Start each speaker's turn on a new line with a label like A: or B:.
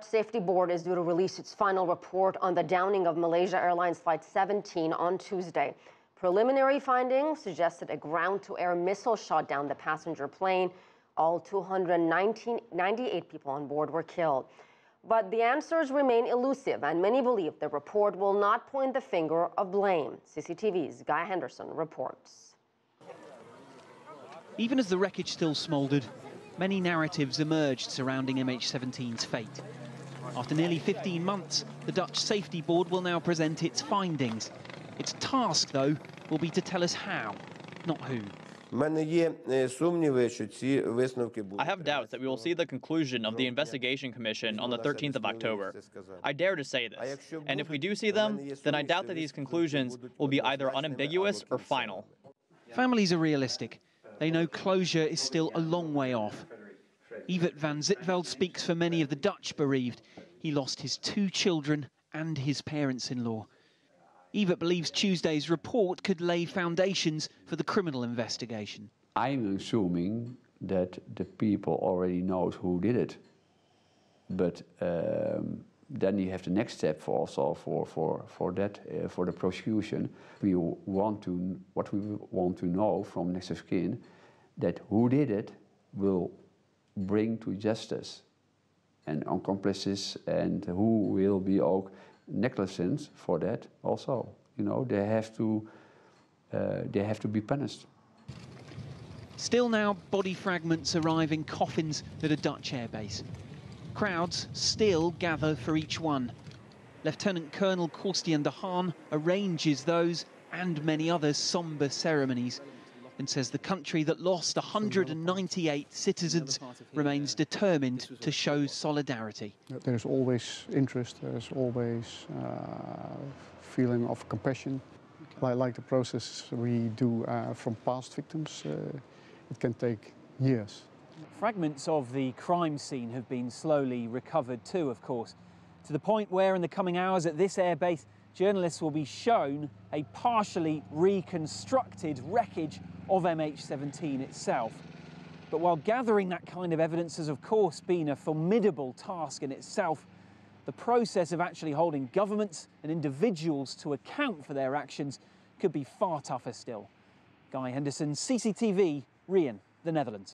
A: Safety Board is due to release its final report on the downing of Malaysia Airlines Flight 17 on Tuesday. Preliminary findings suggested a ground-to-air missile shot down the passenger plane. All 298 people on board were killed. But the answers remain elusive, and many believe the report will not point the finger of blame. CCTV's Guy Henderson reports.
B: Even as the wreckage still smouldered, many narratives emerged surrounding MH17's fate. After nearly 15 months, the Dutch Safety Board will now present its findings. Its task, though, will be to tell us how, not who.
C: I have doubts that we will see the conclusion of the investigation commission on the 13th of October. I dare to say this, and if we do see them, then I doubt that these conclusions will be either unambiguous or final.
B: Families are realistic. They know closure is still a long way off. Evert van Zitveld speaks for many of the Dutch bereaved. He lost his 2 children and his parents-in-law. Evert believes Tuesday's report could lay foundations for the criminal investigation.
D: I'm assuming that the people already knows who did it, but then you have the next step for the prosecution. What we want to know from next of kin, that who did it will bring to justice, and accomplices, and who will be ook negligent for that also. You know, they have to be punished.
B: Still now, body fragments arrive in coffins at a Dutch airbase. Crowds still gather for each one. Lieutenant Colonel Korstian de Haan arranges those and many other sombre ceremonies and says the country that lost 198 citizens remains determined to show solidarity.
E: There's always interest, there's always feeling of compassion. Like the process we do from past victims, it can take years.
F: Fragments of the crime scene have been slowly recovered too, of course, to the point where in the coming hours at this airbase, journalists will be shown a partially reconstructed wreckage of MH17 itself. But while gathering that kind of evidence has of course been a formidable task in itself, the process of actually holding governments and individuals to account for their actions could be far tougher still. Guy Henderson, CCTV, Rien, the Netherlands.